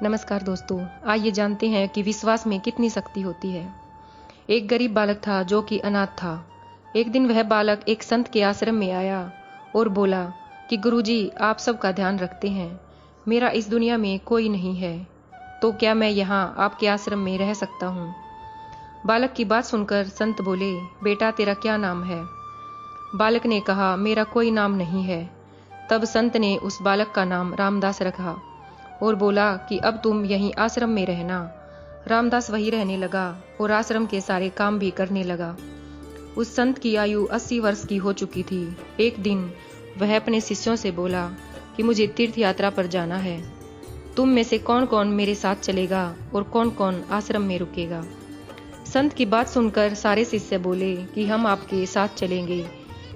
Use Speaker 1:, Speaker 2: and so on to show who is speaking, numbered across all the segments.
Speaker 1: नमस्कार दोस्तों, आइए जानते हैं कि विश्वास में कितनी शक्ति होती है। एक गरीब बालक था जो कि अनाथ था। एक दिन वह बालक एक संत के आश्रम में आया और बोला कि गुरुजी, आप सबका ध्यान रखते हैं, मेरा इस दुनिया में कोई नहीं है, तो क्या मैं यहाँ आपके आश्रम में रह सकता हूँ। बालक की बात सुनकर संत बोले, बेटा तेरा क्या नाम है। बालक ने कहा, मेरा कोई नाम नहीं है। तब संत ने उस बालक का नाम रामदास रखा और बोला कि अब तुम यहीं आश्रम में रहना। रामदास वहीं रहने लगा और आश्रम के सारे काम भी करने लगा। उस संत की आयु 80 वर्ष की हो चुकी थी। एक दिन वह अपने शिष्यों से बोला कि मुझे तीर्थ यात्रा पर जाना है, तुम में से कौन कौन मेरे साथ चलेगा और कौन कौन आश्रम में रुकेगा। संत की बात सुनकर सारे शिष्य बोले कि हम आपके साथ चलेंगे,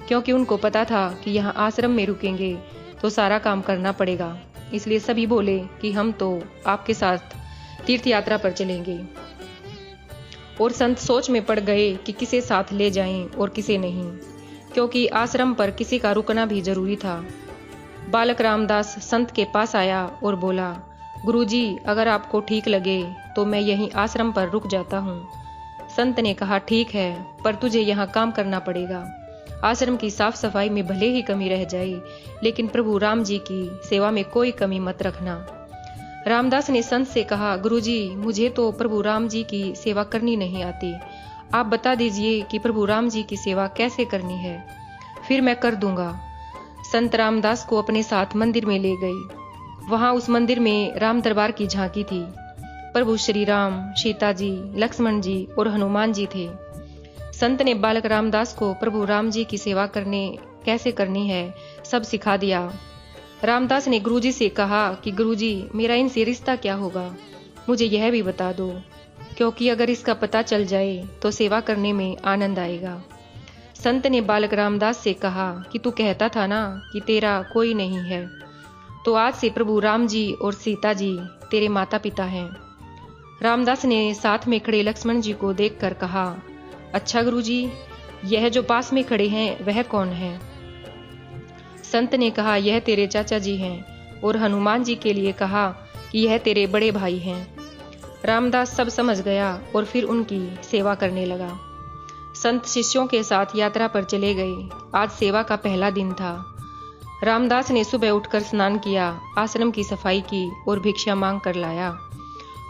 Speaker 1: क्योंकि उनको पता था कि यहाँ आश्रम में रुकेंगे तो सारा काम करना पड़ेगा। इसलिए सभी बोले कि हम तो आपके साथ तीर्थ यात्रा पर चलेंगे। और संत सोच में पड़ गए कि किसे साथ ले जाएं और किसे नहीं, क्योंकि आश्रम पर किसी का रुकना भी जरूरी था। बालक रामदास संत के पास आया और बोला, गुरुजी, अगर आपको ठीक लगे तो मैं यहीं आश्रम पर रुक जाता हूँ। संत ने कहा, ठीक है, पर तुझे यहाँ काम करना पड़ेगा। आश्रम की साफ सफाई में भले ही कमी रह जाए, लेकिन प्रभु राम जी की सेवा में कोई कमी मत रखना। रामदास ने संत से कहा, गुरुजी, मुझे तो प्रभु राम जी की सेवा करनी नहीं आती, आप बता दीजिए कि प्रभु राम जी की सेवा कैसे करनी है, फिर मैं कर दूंगा। संत रामदास को अपने साथ मंदिर में ले गई। वहां उस मंदिर में राम दरबार की झांकी थी। प्रभु श्री राम, सीता जी, लक्ष्मण जी और हनुमान जी थे। संत ने बालक रामदास को प्रभु राम जी की सेवा कैसे करनी है सब सिखा दिया। रामदास ने गुरुजी से कहा कि गुरुजी, मेरा इनसे रिश्ता क्या होगा, मुझे यह भी बता दो, क्योंकि अगर इसका पता चल जाए तो सेवा करने में आनंद आएगा। संत ने बालक रामदास से कहा कि तू कहता था ना कि तेरा कोई नहीं है, तो आज से प्रभु राम जी और सीता जी तेरे माता पिता हैं। रामदास ने साथ में खड़े लक्ष्मण जी को देखकर कहा, अच्छा गुरुजी, यह जो पास में खड़े हैं वह कौन है। संत ने कहा, यह तेरे चाचा जी हैं, और हनुमान जी के लिए कहा कि यह तेरे बड़े भाई हैं। रामदास सब समझ गया और फिर उनकी सेवा करने लगा। संत शिष्यों के साथ यात्रा पर चले गए। आज सेवा का पहला दिन था। रामदास ने सुबह उठकर स्नान किया, आश्रम की सफाई की और भिक्षा मांग कर लाया।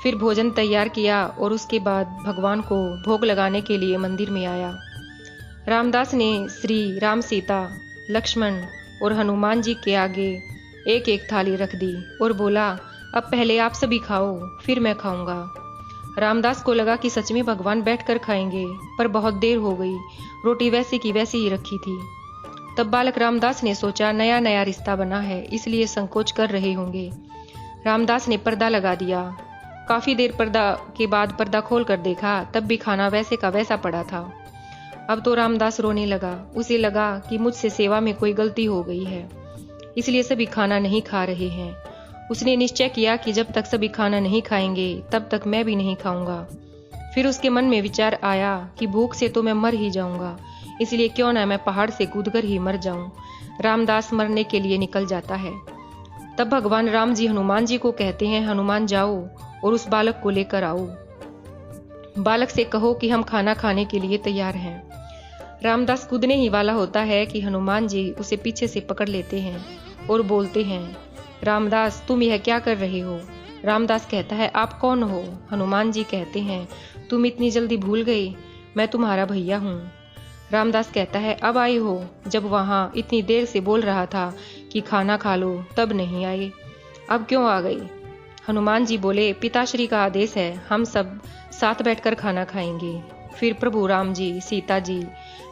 Speaker 1: फिर भोजन तैयार किया और उसके बाद भगवान को भोग लगाने के लिए मंदिर में आया। रामदास ने श्री राम, सीता, लक्ष्मण और हनुमान जी के आगे एक एक थाली रख दी और बोला, अब पहले आप सभी खाओ, फिर मैं खाऊंगा। रामदास को लगा कि सच में भगवान बैठकर खाएंगे, पर बहुत देर हो गई, रोटी वैसी की वैसी ही रखी थी। तब बालक रामदास ने सोचा, नया नया रिश्ता बना है, इसलिए संकोच कर रहे होंगे। रामदास ने पर्दा लगा दिया। काफी देर के बाद पर्दा खोल कर देखा, तब भी खाना वैसे का वैसा पड़ा था। अब तो रामदास रोने लगा। उसे लगा कि मुझसे सेवा में कोई गलती हो गई है, इसलिए सभी खाना नहीं खा रहे हैं। उसने निश्चय किया कि जब तक सभी खाना नहीं खाएंगे तब तक मैं भी नहीं खाऊंगा। फिर उसके मन में विचार आया कि भूख से तो मैं मर ही जाऊंगा, इसलिए क्यों ना मैं पहाड़ से कूदकर ही मर जाऊं। रामदास मरने के लिए निकल जाता है। तब भगवान राम जी हनुमान जी को कहते हैं, हनुमान जाओ और उस बालक को लेकर आओ। बालक से कहो कि हम खाना खाने के लिए तैयार हैं। रामदास कूदने ही वाला होता है कि हनुमान जी उसे पीछे से पकड़ लेते हैं और बोलते हैं, रामदास, तुम यह क्या कर रहे हो। रामदास कहता है, आप कौन हो। हनुमान जी कहते हैं, तुम इतनी जल्दी भूल गए, मैं तुम्हारा भैया हूँ। रामदास कहता है, अब आए हो, जब वहां इतनी देर से बोल रहा था कि खाना खा लो तब नहीं आए, अब क्यों आ गए। हनुमान जी बोले, पिताश्री का आदेश है, हम सब साथ बैठकर खाना खाएंगे। फिर प्रभु राम जी, सीता जी,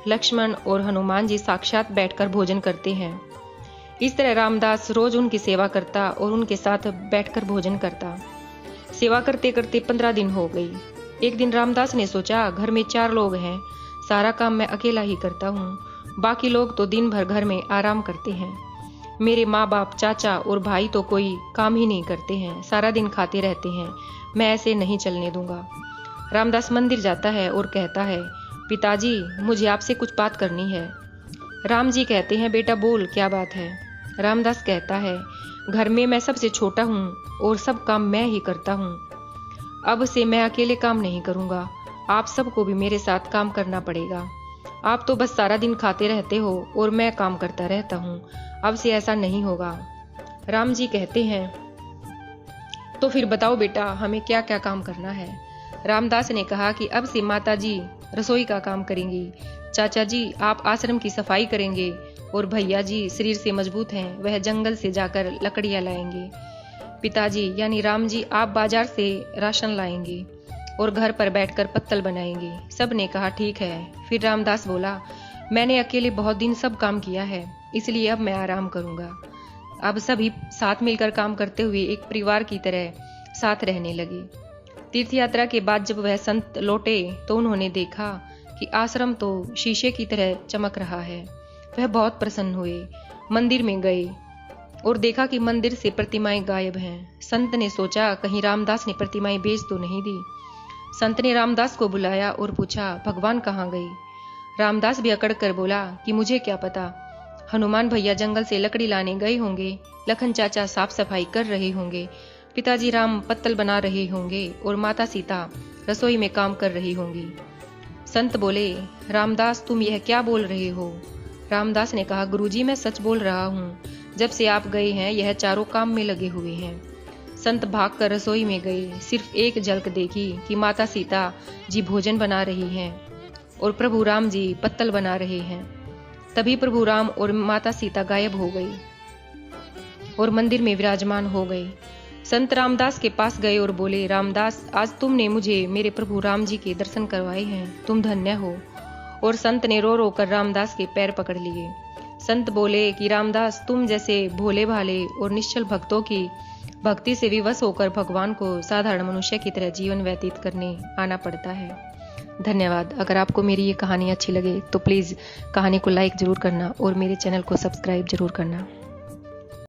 Speaker 1: लक्ष्मण और हनुमान जी साक्षात बैठकर भोजन करते हैं। इस तरह रामदास रोज उनकी सेवा करता और उनके साथ बैठकर भोजन करता। सेवा करते करते 15 दिन हो गई। एक दिन रामदास ने सोचा, घर में 4 लोग हैं, सारा काम मैं अकेला ही करता हूँ, बाकी लोग तो दिन भर घर में आराम करते हैं। मेरे माँ बाप, चाचा और भाई तो कोई काम ही नहीं करते हैं, सारा दिन खाते रहते हैं, मैं ऐसे नहीं चलने दूंगा। रामदास मंदिर जाता है और कहता है, पिताजी, मुझे आपसे कुछ बात करनी है। राम जी कहते हैं, बेटा बोल, क्या बात है। रामदास कहता है, घर में मैं सबसे छोटा हूँ और सब काम मैं ही करता हूँ। अब से मैं अकेले काम नहीं करूँगा, आप सबको भी मेरे साथ काम करना पड़ेगा। आप तो बस सारा दिन खाते रहते हो और मैं काम करता रहता हूँ। अब से ऐसा नहीं होगा। राम जी कहते हैं, तो फिर बताओ बेटा, हमें क्या क्या काम करना है। रामदास ने कहा कि अब से माता जी रसोई का काम करेंगी, चाचा जी आप आश्रम की सफाई करेंगे, और भैया जी शरीर से मजबूत हैं, वह जंगल से जाकर लकड़ियां लाएंगे। पिताजी यानी राम जी आप बाजार से राशन लाएंगे और घर पर बैठकर पत्तल बनाएंगे। सब ने कहा ठीक है। फिर रामदास बोला, मैंने अकेले बहुत दिन सब काम किया है, इसलिए अब मैं आराम करूंगा। अब सभी साथ मिलकर काम करते हुए एक परिवार की तरह साथ रहने लगे। तीर्थ यात्रा के बाद जब वह संत लौटे तो उन्होंने देखा कि आश्रम तो शीशे की तरह चमक रहा है। वह बहुत प्रसन्न हुए, मंदिर में गए और देखा कि मंदिर से प्रतिमाएं गायब हैं। संत ने सोचा कहीं रामदास ने प्रतिमाएं बेच तो नहीं दी। संत ने रामदास को बुलाया और पूछा, भगवान कहाँ गए। रामदास भी अकड़ कर बोला कि मुझे क्या पता, हनुमान भैया जंगल से लकड़ी लाने गए होंगे, लखन चाचा साफ सफाई कर रहे होंगे, पिताजी राम पत्तल बना रहे होंगे और माता सीता रसोई में काम कर रही होंगी। संत बोले, रामदास तुम यह क्या बोल रहे हो। रामदास ने कहा, गुरुजी मैं सच बोल रहा हूँ, जब से आप गए हैं यह चारों काम में लगे हुए हैं। संत भागकर रसोई में गए, सिर्फ एक झलक देखी कि माता सीता जी भोजन बना रही हैं और प्रभु राम जी पत्तल बना रहे हैं। तभी प्रभु राम और माता सीता गायब हो गई और मंदिर में विराजमान हो गए। संत रामदास के पास गए और बोले, रामदास आज तुमने मुझे मेरे प्रभु राम जी के दर्शन करवाए हैं, तुम धन्य हो। और संत ने रो रो कर रामदास के पैर पकड़ लिए। संत बोले कि रामदास तुम जैसे भोले भाले और निश्चल भक्तों की भक्ति से विवश होकर भगवान को साधारण मनुष्य की तरह जीवन व्यतीत करने आना पड़ता है। धन्यवाद। अगर आपको मेरी ये कहानी अच्छी लगे तो प्लीज़ कहानी को लाइक ज़रूर करना और मेरे चैनल को सब्सक्राइब ज़रूर करना।